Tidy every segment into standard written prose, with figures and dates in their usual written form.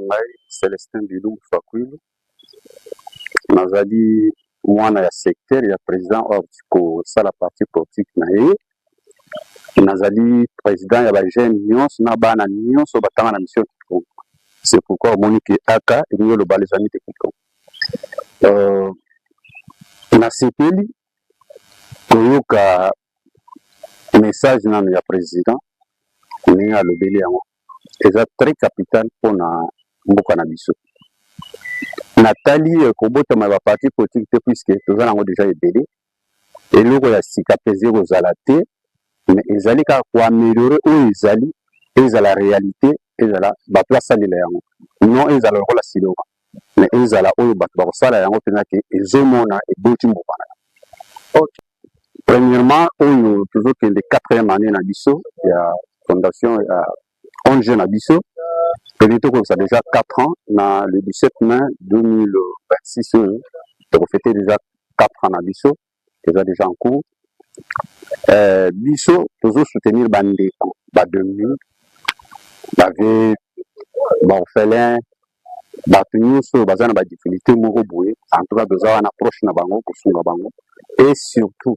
Nangai, Célestin Bilou Fakwil. Nazali mwana ya secteur ya président au sala parti politique na ye. Nazali président ya ba jeune nyonso na bana nyonso batanga na mission Kikongo. C'est pourquoi Monique Aka et le balezani de Kikongo. Na sepeli koyoka message na ya président ni alobeli yango. Eza très capital pour na mboka na biso. Nathalie kobotama ba parti politique te puisque toza nango déjà ebele eloko ya sika pese kozala te mais ezali ka ko améliorer oyo ezali ezala réalité ezala ba place alela yango non ezala lokola siloko mais ezala oyo bato bakosala yango mpena ke ezomona eboti mboka na. Okay. Premièrement oyo tozokende 4e année na biso ya fondation ya ONG na biso. Ça a déjà 4 ans, le 17 mai 2026, on fêté déjà 4 ans à Bisso, déjà en cours. Bisso, toujours soutenir Bandeko, Bademi, Bavé, Orphelin, Batuniuso, Bazana, Badifilité, Moroboué, en tout cas, deux ans, on approche Nabango, Kusunga Bango, et surtout,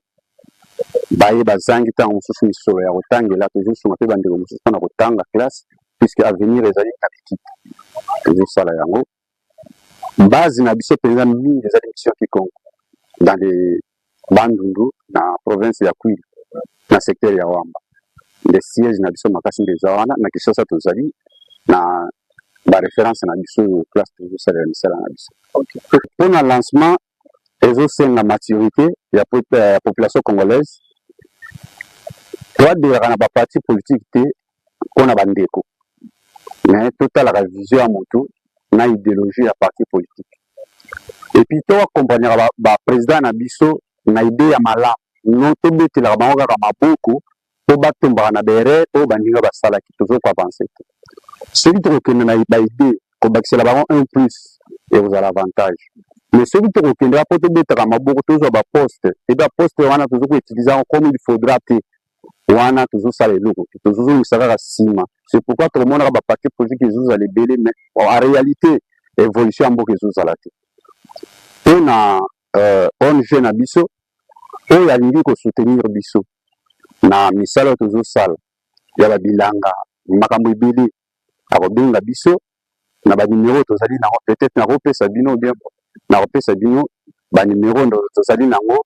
Baye Bazangi, on se met sur le Rotang, et là, toujours sur le Bandeko, on se met sur la classe. Puisque l'avenir est avec l'équipe. Toujours ça là, yango. Base na biso président mine des élections qui comptent dans les Bandundu, dans la province de Kwilu, dans le secteur de Wamba. Les sièges na biso makasi des Zawana, na question ça tozali, na la référence na biso classe toujours ça na biso. Pour le lancement, les autres la maturité de la population congolaise. Toi, de la parti politique, on a bandeko. Mais total la vision à mon tour, na idéologie à parti politique. Et puis toi accompagner le président Nabiso na idée ya mala non to beti la bango ka maboko to batomba na bere to bandinga basala ki toujours pas avancer. Celui qui reconnaît na idée ko bakisela bango 1 plus et vous avez l'avantage. Mais celui qui reconnaît pas to beti ka maboko toujours ba poste et ba poste wana toujours ko utiliser comme il faudra te wana toujours ça les locaux toujours nous ça va sima. C'est pourquoi tout le monde a ba parti politique qui nous allait belé mais en réalité évolution en beaucoup qui nous allait. On a ONG na biso oyo alingi ko soutenir biso na misala toujours sala ya ba bilanga makambo ebele akobenga biso na ba numéro tozali na peut-être na repesa bino bien na repesa bino ba numéro tozali nango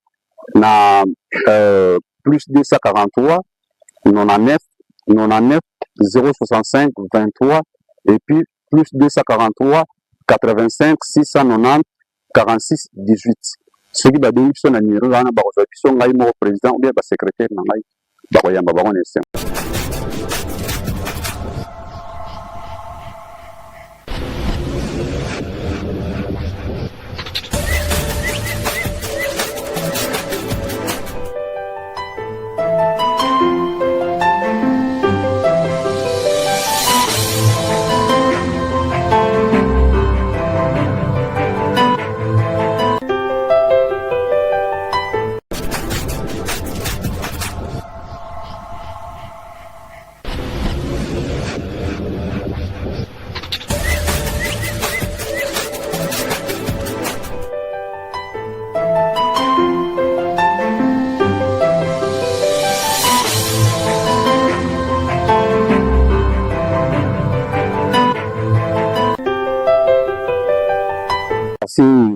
na plus 243 99 99 065 23 et puis plus 243 85 690 46 18. Ce qui va donner son numéro, on a besoin de président ou bien de secrétaire.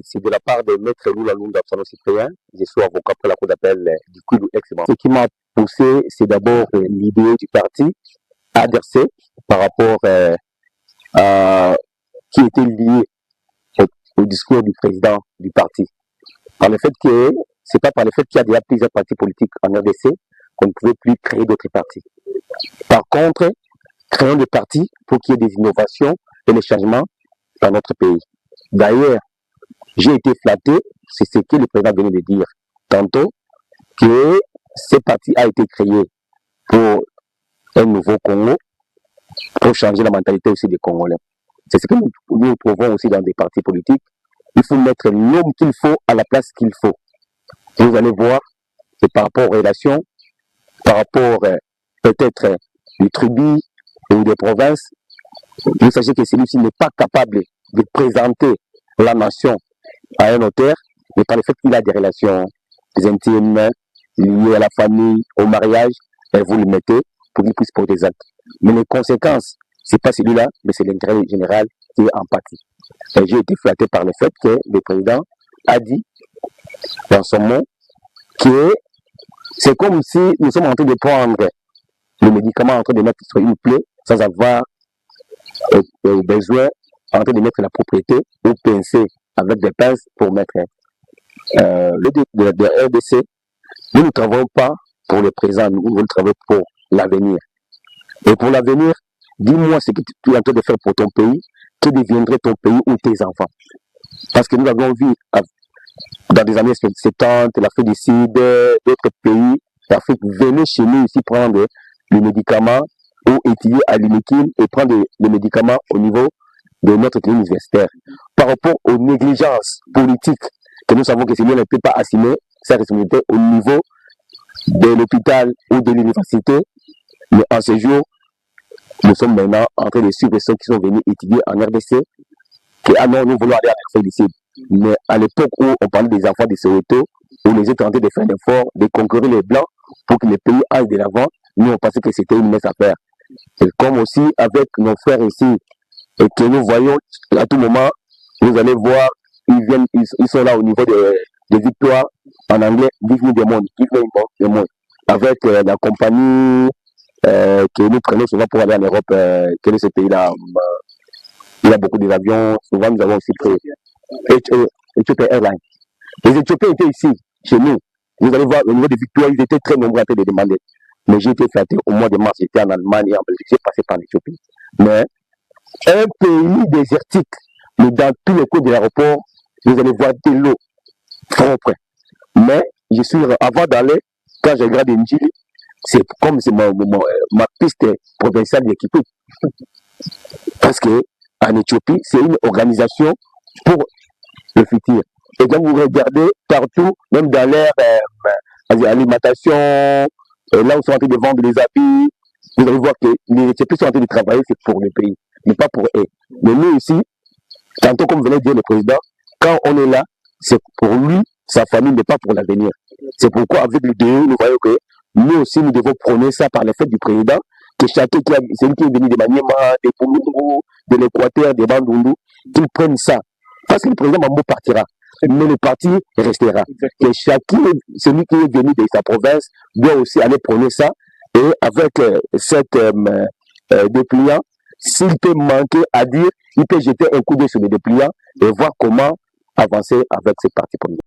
C'est de la part de Maître Lula Lunda, son citoyen. Je suis avocat pour la cour d'appel du Kwilu ex-Ban. Ce qui m'a poussé, c'est d'abord l'idée du parti ADRC par rapport qui était lié au discours du président du parti. Par le fait que, c'est pas par le fait qu'il y a déjà plusieurs partis politiques en RDC qu'on ne pouvait plus créer d'autres partis. Par contre, créons des partis pour qu'il y ait des innovations et des changements dans notre pays. D'ailleurs, j'ai été flatté, c'est ce que le président venait de dire tantôt, que ce parti a été créé pour un nouveau Congo, pour changer la mentalité aussi des Congolais. C'est ce que nous trouvons aussi dans des partis politiques. Il faut mettre l'homme qu'il faut à la place qu'il faut. Vous allez voir que par rapport aux relations, par rapport peut-être des tribus ou des provinces, Il s'agit que celui-ci n'est pas capable de présenter la nation à un notaire, mais par le fait qu'il a des relations intimes liées à la famille, au mariage, et vous le mettez pour qu'il puisse porter des actes. Mais les conséquences, c'est pas celui-là, mais c'est l'intérêt général qui est en partie. Et j'ai été flatté par le fait que le président a dit dans son mot que c'est comme si nous sommes en train de prendre le médicament, en train de mettre sur une plaie sans avoir besoin, en train de mettre la propriété ou pincer avec des pinces pour mettre le RDC. Nous ne travaillons pas pour le présent, nous travaillons pour l'avenir. Et pour l'avenir, dis-moi ce que tu es en train de faire pour ton pays, que deviendrait ton pays ou tes enfants. Parce que nous avons vu dans les années 70, l'Afrique du Sud, d'autres pays d'Afrique venaient chez nous ici prendre le médicament ou étudier à l'UNIKIL et prendre les médicaments au niveau de notre clinique universitaire. Par rapport aux négligences politiques, que nous savons que ce ne peut pas assumer sa responsabilité au niveau de l'hôpital ou de l'université, mais en ce jour, nous sommes maintenant en train de suivre ceux qui sont venus étudier en RDC, que ah non, nous voulons aller à l'Afrique du Sud. Mais à l'époque où on parlait des enfants de Soweto, où les étaient en train de faire l'effort de concourir les Blancs pour que les pays aillent de l'avant, nous on pensait que c'était une mince affaire. Et comme aussi avec nos frères ici, et que nous voyons à tout moment, vous allez voir, ils sont là au niveau des victoires, en anglais, give me the money, avec la compagnie que nous prenons souvent pour aller en Europe, quel est ce pays-là? Il y a beaucoup d'avions, souvent nous avons aussi pris Ethiopia Airlines. Les Éthiopiens étaient ici, chez nous. Vous allez voir, au niveau des victoires, ils étaient très nombreux à de demander. Mais j'ai été flatté au mois de mars, j'étais en Allemagne et en Belgique, j'ai passé par l'Éthiopie. Mais un pays désertique, mais dans tous les coins de l'aéroport, vous allez voir de l'eau propre. Mais je suis, avant d'aller, quand je regarde Njili, c'est comme c'est ma piste provinciale d'équipe. Parce que en Éthiopie, c'est une organisation pour le futur. Et donc vous regardez partout, même dans l'air alimentation, là où ils sont en train de vendre les habits, vous allez voir que les Éthiopiens sont en train de travailler, c'est pour le pays, mais pas pour eux. Mais nous ici, tantôt comme venait de dire le président, quand on est là, c'est pour lui, sa famille, mais pas pour l'avenir. C'est pourquoi avec le DE, nous voyons que nous aussi, nous devons prôner ça par le fait du président, que chacun celui qui est venu de Maniema, de Pouloulou, de l'Équateur, de Bandundu, qu'ils prennent ça. Parce que le président Mambo partira, mais le parti restera. Que chacun, celui qui est venu de sa province, doit aussi aller prôner ça. Et avec cette dépliant, s'il peut manquer à dire, il peut jeter un coup d'œil sur les dépliants et voir comment avancer avec ce parti politique.